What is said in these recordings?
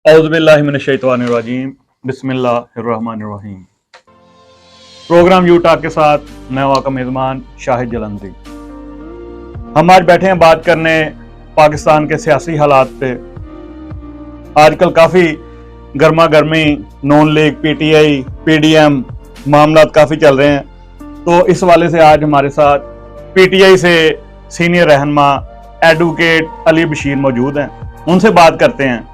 औज़ुबिल्लाहिमिनश्शैतानिर्रजीम बिस्मिल्लाहिर्रहमानिर्रहीम। Programme you talk के साथ मैं हूं आपका मेज़बान शाहिद जलंधरी। हम आज बैठे हैं बात करने पाकिस्तान के सियासी हालात पे। आजकल काफ़ी गर्मा गर्मी नून लीग, पीटीआई, पीडीएम मामला काफ़ी चल रहे हैं। तो इस हवाले से आज हमारे साथ पीटीआई से सीनियर रहनुमा एडवोकेट अली बशीर मौजूद हैं। उनसे बात करते हैं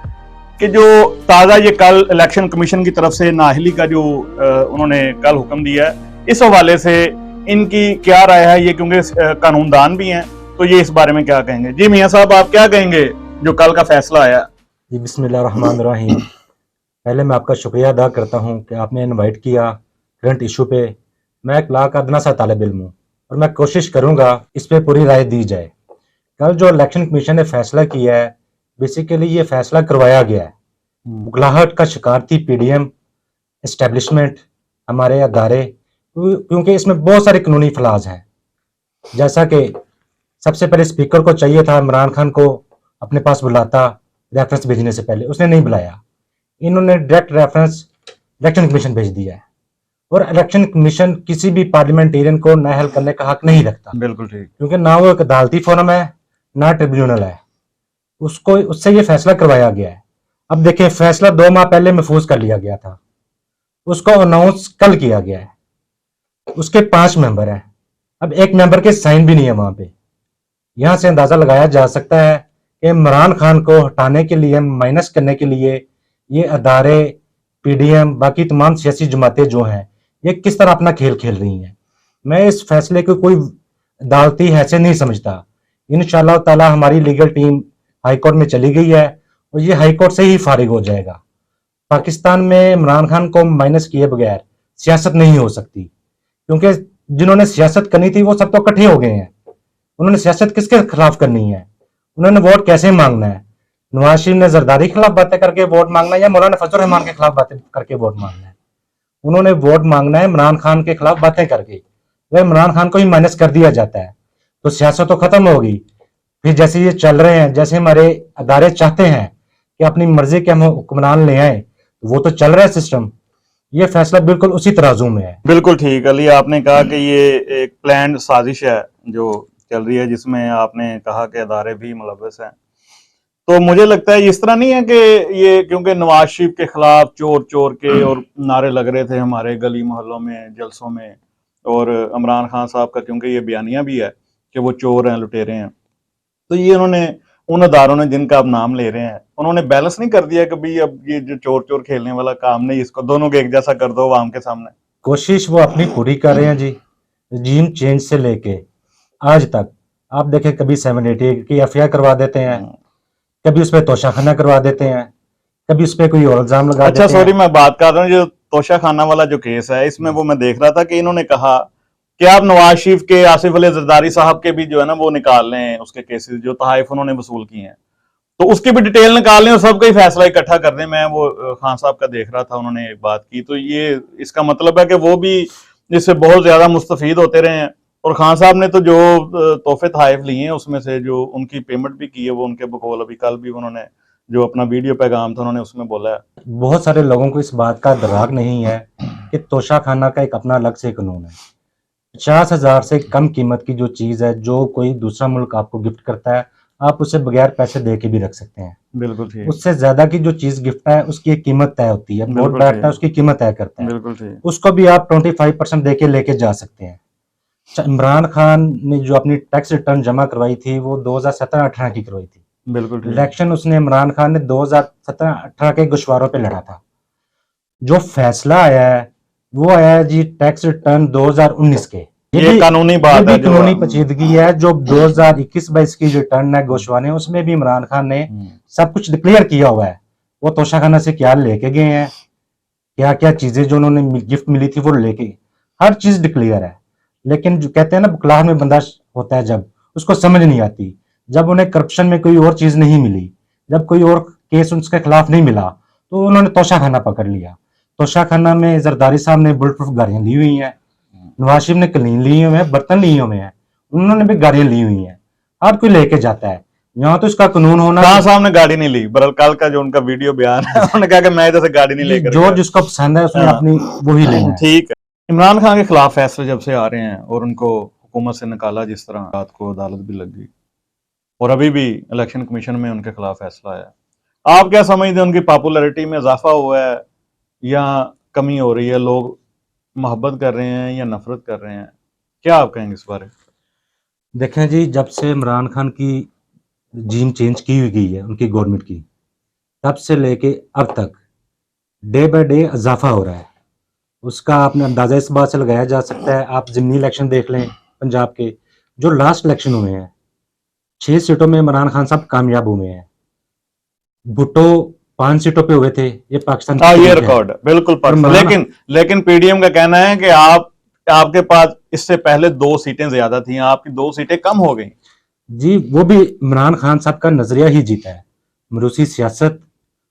कि जो ताज़ा ये कल इलेक्शन कमीशन की तरफ से नाअहली का जो उन्होंने कल हुक्म दिया है, इस हवाले से इनकी क्या राय है। ये क्योंकि कानूनदान भी हैं, तो ये इस बारे में क्या कहेंगे। जी मियां साहब, आप क्या कहेंगे जो कल का फैसला आया। जी बिस्मिल्लाहिर्रहमानिर्रहीम। पहले मैं आपका शुक्रिया अदा करता हूं कि आपने इनवाइट किया करंट इशू पे। मैं एक ला का अदना सा तालिब इल्म हूँ और मैं कोशिश करूंगा इस पे पूरी राय दी जाए। कल जो इलेक्शन कमीशन ने फैसला किया है, बेसिकली ये फैसला करवाया गया है। बुगलाहट का शिकार थी पीडीएम एस्टेब्लिशमेंट, हमारे अदारे, क्योंकि इसमें बहुत सारे कानूनी फलाज हैं। जैसा कि सबसे पहले स्पीकर को चाहिए था इमरान खान को अपने पास बुलाता रेफरेंस भेजने से पहले, उसने नहीं बुलाया। इन्होंने डायरेक्ट रेफरेंस इलेक्शन कमीशन भेज दिया है और इलेक्शन कमीशन किसी भी पार्लियामेंटेरियन को न हल करने का हक नहीं रखता। बिल्कुल ठीक, क्योंकि ना वो एक अदालती फोरम है ना ट्रिब्यूनल है। उससे ये फैसला करवाया गया है। अब देखिए, फैसला 2 माह पहले महफूज कर लिया गया था, उसको अनाउंस कल किया गया है। उसके 5 मेंबर हैं, अब एक मेंबर के साइन भी नहीं है वहां पे। यहां से अंदाजा लगाया जा सकता है कि इमरान खान को हटाने के लिए, माइनस करने के लिए ये अदारे, पीडीएम, बाकी तमाम सियासी जमातें जो हैं, ये किस तरह अपना खेल खेल रही हैं। मैं इस फैसले को कोई अदालती हैसियत नहीं समझता। इंशाअल्लाह ताला हमारी लीगल टीम हाई कोर्ट में चली गई है और ये हाई कोर्ट से ही फारिग हो जाएगा। पाकिस्तान में इमरान खान को माइनस किए बगैर सियासत नहीं हो सकती, क्योंकि जिन्होंने सियासत करनी थी वो सब तो इकट्ठे हो गए हैं। उन्होंने सियासत किसके खिलाफ करनी है, उन्होंने वोट कैसे मांगना है। नवाज शरीफ ने जरदारी के खिलाफ बातें करके वोट मांगना है या मौलाना फजल रहमान के खिलाफ बातें करके वोट मांगना है। उन्होंने वोट मांगना है इमरान खान के खिलाफ बातें करके। अगर इमरान खान को ही माइनस कर दिया जाता है तो सियासत तो खत्म होगी। फिर जैसे ये चल रहे हैं, जैसे हमारे अदारे चाहते हैं कि अपनी मर्जी के हम हुक्मरान ले आए, वो तो चल रहा है सिस्टम। ये फैसला बिल्कुल उसी तराजू में है। बिल्कुल ठीक अली, आपने कहा कि ये एक प्लान्ड साजिश है जो चल रही है, जिसमें आपने कहा कि अदारे भी मुलव्वस हैं। तो मुझे लगता है इस तरह नहीं है कि ये क्योंकि नवाज शरीफ के खिलाफ चोर चोर के और नारे लग रहे थे हमारे गली मोहल्लों में, जलसों में, और इमरान खान साहब का क्योंकि ये बयानिया भी है कि वो चोर हैं, लुटेरे हैं, तो ये उन्होंने उन अदारों ने जिनका आप नाम ले रहे हैं, उन्होंने बैलेंस नहीं कर दिया कि भाई अब ये जो चोर चोर खेलने वाला काम नहीं, इसको दोनों को एक जैसा कर दो आवाम के सामने। कोशिश वो अपनी पूरी कर रहे हैं जी। रजीम चेंज से लेके आज तक आप देखें, कभी 780 की एफआईआर करवा देते हैं, कभी उस पर तोशाखाना करवा देते हैं, कभी उस पर कोई और इल्जाम लगा देते हैं। सॉरी, मैं बात कर रहा हूँ जो तोशाखाना वाला जो केस है, इसमें वो मैं देख रहा था कि इन्होंने कहा कि आप नवाज शरीफ के, आसिफ अली जरदारी साहब के भी जो है ना वो निकाल लें, उसके केसेस जो तहाइफ उन्होंने वसूल किए हैं, तो उसकी भी डिटेल निकाल लें और सबका ही फैसला इकट्ठा कर दें। मैं वो खान साहब का देख रहा था, उन्होंने एक बात की, तो ये इसका मतलब है कि वो भी इससे बहुत ज्यादा मुस्तफीद होते रहे हैं। और खान साहब ने तो जो तोहफे तहाइफ लिए हैं उसमें से जो उनकी पेमेंट भी की है, वो उनके बकौल अभी कल भी उन्होंने जो अपना वीडियो पैगाम था उन्होंने उसमें बोला है। बहुत सारे लोगों को इस बात का दराग नहीं है कि तोशाखाना का एक अपना अलग से कानून है। 50,000 से कम कीमत की जो चीज है, जो कोई दूसरा मुल्क आपको गिफ्ट करता है, आप उसे बगैर पैसे दे के भी रख सकते हैं। बिल्कुल ठीक। उससे ज्यादा की जो चीज गिफ्ट है उसकी एक कीमत तय होती है, बोर्ड बैठता है उसकी कीमत तय करता है। बिल्कुल ठीक। उसको भी आप 25% दे के लेके जा सकते हैं। इमरान खान ने जो अपनी टैक्स रिटर्न जमा करवाई थी वो 2017-18 की करवाई थी। बिल्कुल ठीक। इलेक्शन उसने, इमरान खान ने 2017-18 के गोशवारों पे लड़ा था। जो फैसला आया है वो आया है जी टैक्स रिटर्न 2019 के। ये कानूनी बात है, कानूनी पेचीदगी है। जो 2021-22 की रिटर्न है गोशवाने, उसमें भी इमरान खान ने सब कुछ डिक्लेयर किया हुआ है। वो तोशाखाना से क्या लेके गए हैं, क्या क्या चीजें जो उन्होंने गिफ्ट मिली थी वो लेके, हर चीज डिक्लेयर है। लेकिन जो कहते हैं ना, बुखलाहट में बंदा होता है जब, उसको समझ नहीं आती। जब उन्हें करप्शन में कोई और चीज नहीं मिली, जब कोई और केस उसके खिलाफ नहीं मिला, तो उन्होंने तोशाखाना पकड़ लिया। तोशाखाना में जरदारी साहब ने बुलेट प्रूफ गाड़ियां ली हुई हैं, नवाज शरीफ ने कलीन लिए हुए हैं, बर्तन लिए हुए हैं, उन्होंने भी गाड़ियां ली हुई हैं। हर कोई लेके जाता है। यहाँ तो इसका कानून होना खान साहब ने गाड़ी नहीं ली, बहरहाल कल का जो उनका वीडियो बयान है उन्होंने कहा कि मैं इधर से गाड़ी नहीं लेकर जो गया। जिसको पसंद है उसने हाँ। अपनी वही लेना है। ठीक है। इमरान खान के खिलाफ फैसले जब से आ रहे हैं और उनको हुकूमत से निकाला, जिस तरह रात को अदालत भी लग गई और अभी भी इलेक्शन कमीशन में उनके खिलाफ फैसला आया, आप क्या समझते हैं, उनकी पॉपुलैरिटी में इजाफा हुआ है या कमी हो रही है? लोग मोहब्बत कर रहे हैं या नफरत कर रहे हैं? क्या आप कहेंगे इस बारे में? देखें जी, जब से इमरान खान की जीन चेंज की हुई गई है उनकी गवर्नमेंट की, तब से लेके अब तक डे बाय डे इजाफा हो रहा है। उसका आपने अंदाजा इस बात से लगाया जा सकता है, आप ज़िमनी इलेक्शन देख लें पंजाब के, जो लास्ट इलेक्शन हुए हैं 6 सीटों में इमरान खान साहब कामयाब हुए हैं। भुट्टो 5 सीटों पे हुए थे, ये पाकिस्तान की हाँ, ये तारीख है। रिकॉर्ड है, बिल्कुल और पाकिस्तान। इमरान लेकिन पीडीएम का कहना है कि आपके पास इससे पहले 2 सीटें ज्यादा थी, आपकी 2 सीटें कम हो गई। जी, वो भी इमरान खान साहब का नजरिया ही जीता है, मरूसी सियासत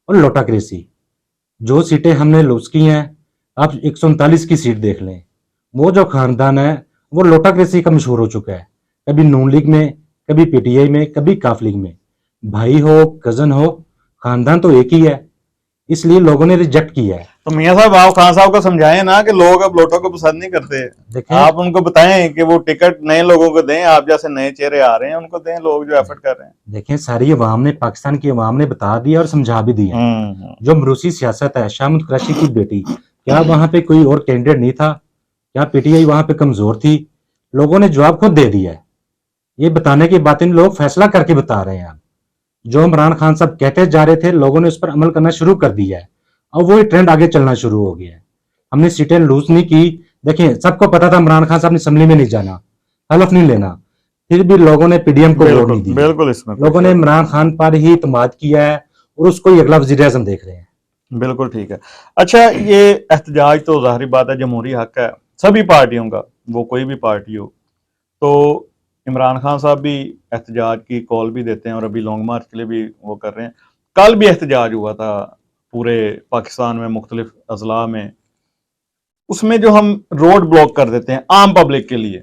और लोटाक्रेसी। जो सीटें हमने लूज की हैं, आप 139 की सीट देख लें, वो जो खानदान है वो लोटाक्रेसी का मशहूर हो चुका है। कभी नून लीग में, कभी पीटीआई में, कभी काफ लीग में। भाई हो कजन हो, खानदान तो एक ही है, इसलिए लोगों ने रिजेक्ट किया है। तो मियां साहब, आप खान साहब को समझाएं ना कि लोग अब लोटो को पसंद नहीं करते। देखें आप उनको बताएं कि वो टिकट नए लोगों को दें, आप जैसे नए चेहरे आ रहे हैं उनको दें, लोग जो एफर्ट कर रहे हैं। देखें सारी अवाम ने, पाकिस्तान की अवाम ने बता दिया और समझा भी दिया। जो मरूसी सियासत है, शामुद कुरैशी की बेटी, क्या वहां पे कोई और कैंडिडेट नहीं था? क्या पीटीआई वहां पे कमजोर थी? लोगों ने जवाब खुद दे दिया है। ये बताने की बातें लोग फैसला करके बता रहे हैं। जो इमरान खान साहब कहते जा रहे थे, लोगों ने उस पर अमल करना शुरू कर दिया है। अब वो ट्रेंड आगे चलना शुरू हो गया है। हमने सीटें लूज नहीं की। देखिए, सबको पता था इमरान खान साहब ने असेंबली में नहीं जाना, हलफ नहीं लेना, फिर भी लोगों ने पीडीएम को वोट बिल्कुल नहीं दी। बिल्कुल, इसमें लोगों ने इमरान खान पर ही इतमाद किया है और उसको ही अगला वजीर आजम देख रहे हैं। बिल्कुल ठीक है। अच्छा, ये एहतजाज तो जाहिर बात है, जमहूरी हक है सभी पार्टियों का, वो कोई भी पार्टी हो। तो इमरान खान साहब भी एहतजाज की कॉल भी देते हैं और अभी लॉन्ग मार्च के लिए भी वो कर रहे हैं। कल भी एहतजाज हुआ था पूरे पाकिस्तान में, मुख्तलिफ अजला में। उसमें जो हम रोड ब्लॉक कर देते हैं आम पब्लिक के लिए,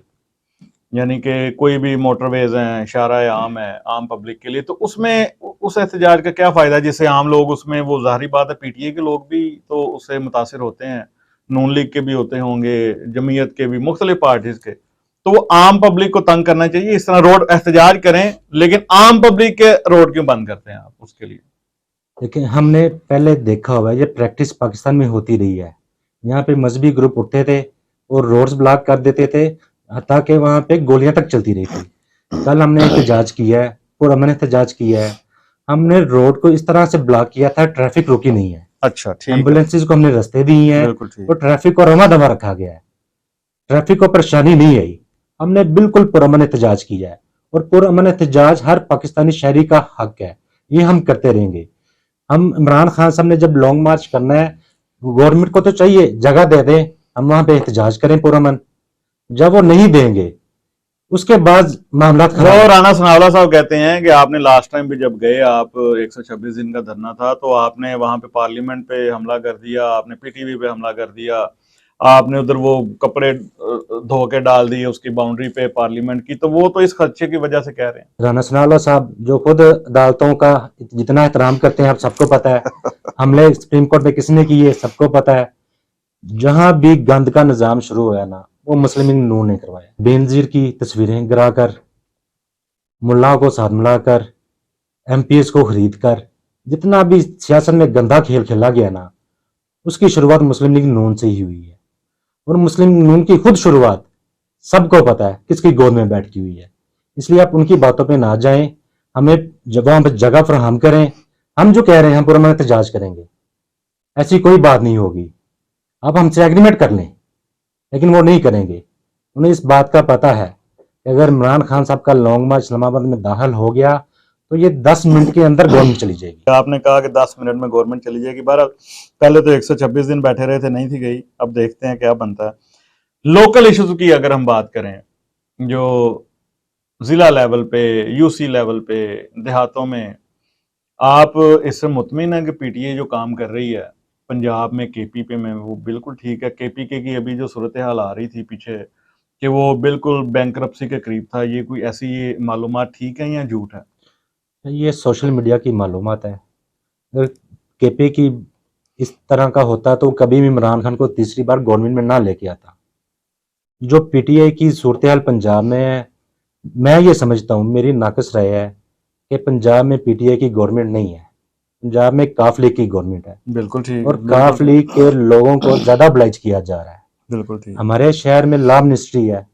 यानी कि कोई भी मोटरवेज हैं, शारा आम है आम पब्लिक के लिए, तो उसमें उस एहतजाज का क्या फ़ायदा जिससे आम लोग उसमें, वो ज़ाहिर बात है पीटीए के लोग भी तो उससे मुतासिर होते हैं, नून लीग के भी होते होंगे, जमीयत के भी, मुख्तलिफ पार्टीज के। तो वो आम पब्लिक को तंग करना चाहिए, इस तरह रोड एहतजाज करें, लेकिन आम पब्लिक के रोड क्यों बंद करते हैं आप उसके लिए? लेकिन हमने पहले देखा हुआ है, ये प्रैक्टिस पाकिस्तान में होती रही है। यहाँ पे मजहबी ग्रुप उठते थे और रोड्स ब्लॉक कर देते थे, ताकि वहां पे गोलियां तक चलती रही थी। कल हमने एहतजाज किया है, पुरअमन एहतजाज किया है। हमने रोड को इस तरह से ब्लॉक किया था, ट्रैफिक रुकी नहीं है। अच्छा, ठीक है, एम्बुलेंसेज को हमने रास्ते दिए हैं बिल्कुल ठीक। और ट्रैफिक को रमा दमा रखा गया है। ट्रैफिक को परेशानी नहीं आई। हमने बिल्कुल पुरअमन एहतजाज किया है और पुरअमन एहतजाज हर पाकिस्तानी शहरी का हक है, ये हम करते रहेंगे। हम इमरान खान साहब ने जब लॉन्ग मार्च करना है, गवर्नमेंट को तो चाहिए जगह दे दें, हम वहां पे एहतजाज करें पुरअमन। जब वो नहीं देंगे, उसके बाद मामला वो खराब। राणा सनावला साहब कहते हैं कि आपने लास्ट टाइम भी जब गए, आप 126 दिन का धरना था, तो आपने वहां पे पार्लियामेंट पे हमला कर दिया, आपने पीटीवी पे हमला कर दिया, आपने उधर वो कपड़े धो के डाल दिए उसकी बाउंड्री पे पार्लियामेंट की, तो वो तो इस खदशे की वजह से कह रहे हैं। राना सनाउल्लाह साहब जो खुद अदालतों का जितना एहतराम करते हैं, आप सबको पता है। हमले सुप्रीम कोर्ट में किसने किए, सबको पता है। जहां भी गंद का निजाम शुरू हुआ ना, वो मुस्लिम लीग नून ने करवाया। बेनजीर की तस्वीरें गिराकर, मुल्ला को साथ मिलाकर, एमपीएस को खरीद कर, जितना भी सियासत में गंदा खेल खेला गया ना, उसकी शुरुआत मुस्लिम लीग नून से ही हुई है। और मुस्लिम नून की खुद शुरुआत सबको पता है किसकी गोद में बैठ की हुई है। इसलिए आप उनकी बातों पे ना जाएं, हमें वहां पर जगह फराहम करें। हम जो कह रहे हैं हम पुरअमन एहतजाज करेंगे, ऐसी कोई बात नहीं होगी। आप हमसे एग्रीमेंट कर लें, लेकिन वो नहीं करेंगे। उन्हें इस बात का पता है कि अगर इमरान खान साहब का लॉन्ग मार्च इस्लामाबाद में दाखिल हो गया तो ये 10 मिनट के अंदर गवर्नमेंट चली जाएगी। आपने कहा कि 10 मिनट में गवर्नमेंट चली जाएगी। बहरहाल पहले तो 126 दिन बैठे रहे थे, नहीं थी गई, अब देखते हैं क्या बनता है। लोकल इश्यूज की अगर हम बात करें, जो जिला लेवल पे, यूसी लेवल पे, देहातों में, आप इससे मुतमिन है कि पीटीए जो काम कर रही है पंजाब में केपीके में, वो बिल्कुल ठीक है? केपीके की अभी जो सूरत हाल आ रही थी पीछे कि वो बिल्कुल बैंकरप्सी के करीब था, ये कोई ऐसी ये मालूमात ठीक है या झूठ है? ये सोशल मीडिया की मालूमात है। अगर केपी की इस तरह का होता तो कभी भी इमरान खान को तीसरी बार गवर्नमेंट में ना लेके आता। जो पीटीआई की सूरत हाल पंजाब में है, मैं ये समझता हूँ, मेरी नाकस राय है कि पंजाब में पीटीआई की गवर्नमेंट नहीं है, पंजाब में काफ लीग की गवर्नमेंट है। बिल्कुल ठीक, और बिल्कुल काफ लीग के लोगों को ज्यादा ब्लाइज किया जा रहा है। बिल्कुल ठीक। हमारे शहर में लॉ मिनिस्ट्री है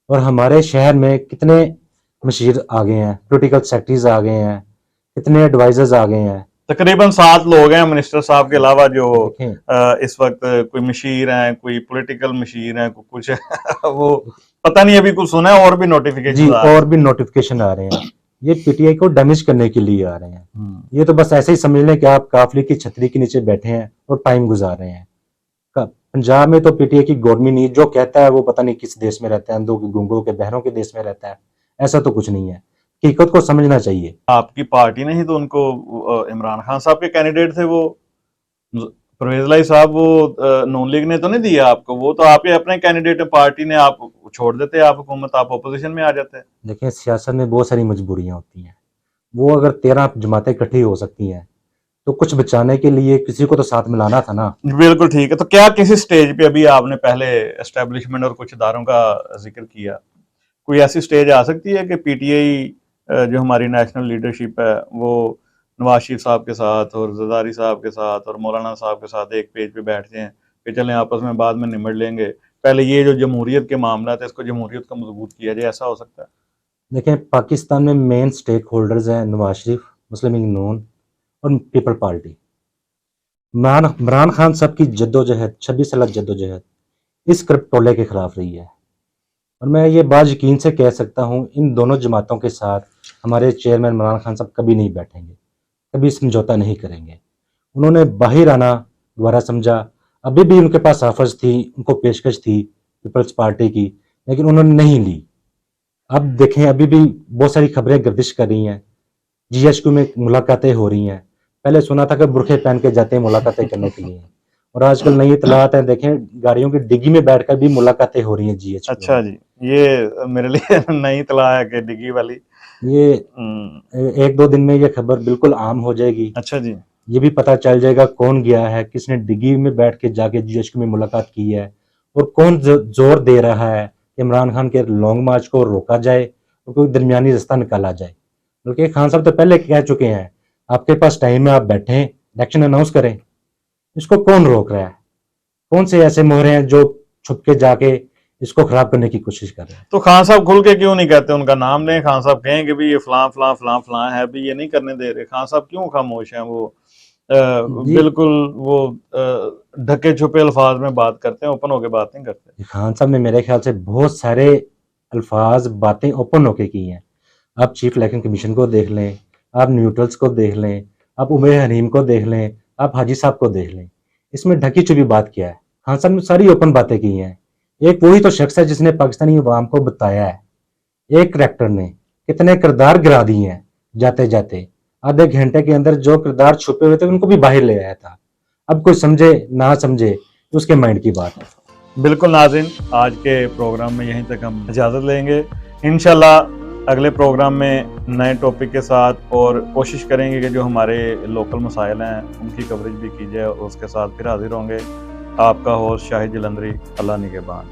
और हमारे शहर में कितने मशीर आ गए हैं, पॉलिटिकल सेक्रेटरीज आ गए हैं, कितने एडवाइजर्स आ गए हैं। तकरीबन 7 लोग हैं मिनिस्टर साहब के अलावा जो देखें इस वक्त कोई मशीर हैं, कोई पॉलिटिकल मशीर हैं, कुछ वो पता नहीं, अभी कुछ सुना है और भी जी, नोटिफिकेशन और भी नोटिफिकेशन आ रहे हैं। ये पीटीआई को डैमेज करने के लिए आ रहे हैं। ये तो बस ऐसे ही समझ लें कि आप काफली की छतरी के नीचे बैठे हैं और टाइम गुजार रहे हैं। पंजाब में तो पीटीआई की गवर्नमेंट नहीं, जो कहता है वो पता नहीं किस देश में रहता है, अंधों के गूंगों के बहरों के देश में रहता है। ऐसा तो कुछ नहीं है, हकीकत को समझना चाहिए। आपकी पार्टी ने ही तो उनको, इमरान खान साहब के कैंडिडेट थे वो, परवेज लाई साहब, वो नून लीग ने तो नहीं दिया आपको, वो तो आपके अपने कैंडिडेट पार्टी ने, आप छोड़ देते, आप हुकूमत, आप अपोजिशन में आ जाते। देखिए, सियासत में बहुत सारी मजबूरियां होती हैं। वो अगर 13 जमातें इकट्ठी हो सकती हैं तो कुछ बचाने के लिए किसी को तो साथ मिलाना था ना। बिल्कुल ठीक है। तो क्या किसी स्टेज पे, अभी आपने पहले एस्टेब्लिशमेंट और कुछ इदारों का जिक्र किया, कोई ऐसी स्टेज आ सकती है कि पीटीआई जो हमारी नेशनल लीडरशिप है वो नवाज शरीफ साहब के साथ और जरदारी साहब के साथ और मौलाना साहब के साथ एक पेज पे बैठ जाएं कि चलें आपस में बाद में निमट लेंगे, पहले ये जो जमहूरियत के मामला है इसको जमहूरियत को मजबूत किया जाए, ऐसा हो सकता है? देखें, पाकिस्तान में मेन स्टेक होल्डर्स हैं नवाज शरीफ, मुस्लिम लीग नून और पीपल पार्टी। इमरान खान साहब की जद्दोजहद, 26 साल जद्दोजहद इस करप्टोले के खिलाफ रही है। और मैं ये बात यकीन से कह सकता हूँ, इन दोनों जमातों के साथ हमारे चेयरमैन इमरान खान साहब कभी नहीं बैठेंगे, कभी समझौता नहीं करेंगे। उन्होंने बाहर आना दोबारा समझा। अभी भी उनके पास ऑफर्स थी, उनको पेशकश थी पीपल्स पार्टी की, लेकिन उन्होंने नहीं ली। अब देखें, अभी भी बहुत सारी खबरें गर्दिश कर रही हैं, जीएचक्यू में मुलाकातें हो रही हैं। पहले सुना था कि बुरखे पहन के जाते हैं मुलाकातें करने के लिए, और आजकल नई इतलात है, देखें गाड़ियों की डिग्गी में बैठकर भी मुलाकातें हो रही हैं जीएचक्यू। अच्छा जी, ये मेरे लिए नई इतला है कि डिग्गी वाली। ये 1-2 दिन में ये खबर बिल्कुल आम हो जाएगी। अच्छा जी। ये भी पता चल जाएगा कौन गया है, किसने डिग्गी में बैठ के जाके जीएचक्यू में मुलाकात की है, और कौन जोर दे रहा है कि इमरान खान के लॉन्ग मार्च को रोका जाए और कोई दरमियानी रास्ता निकाला जाए। बल्कि खान साहब तो पहले कह चुके हैं, आपके पास टाइम है, आप बैठें, इलेक्शन अनाउंस करें। इसको कौन रोक रहा है? कौन से ऐसे मोहरे हैं जो छुप के जाके इसको खराब करने की कोशिश कर रहे हैं? तो खान साहब खुल के क्यों नहीं कहते, उनका नाम लें, खान साहब कहें कि भी ये फलां फलां फलां फलां है, भी ये नहीं करने दे रहे। खान साहब क्यों खामोश हैं? वो बिल्कुल वो ढके छुपे अल्फाज में बात करते हैं, ओपन होके बात नहीं करते। खान साहब ने मेरे ख्याल से बहुत सारे अल्फाज, बातें ओपन होके की हैं। आप चीफ इलेक्शन कमीशन को देख लें, आप न्यूट्रल्स को देख लें, आप उमर हनीम को देख लें, आप हाजी साहब को देख लें। इसमें ढकी छुपी बात क्या है? खान साहब ने सारी ओपन बातें की हैं। एक वही तो शख्स है जिसने पाकिस्तानी अवाम को बताया है, एक करैक्टर ने कितने किरदार गिरा दिए हैं। जाते जाते आधे घंटे के अंदर जो किरदार छुपे हुए थे उनको भी बाहर ले आया था। अब कोई समझे ना समझे तो उसके माइंड की बात है। बिल्कुल नाज़रीन, आज के प्रोग्राम में यहीं तक हम इजाज़त लेंगे। इंशाल्लाह अगले प्रोग्राम में नए टॉपिक के साथ, और कोशिश करेंगे कि जो हमारे लोकल मसाइल हैं उनकी कवरेज भी की जाए, और उसके साथ फिर हाजिर होंगे। आपका होस्ट शाहिद जलंधरी। अल्लाह निगहबान।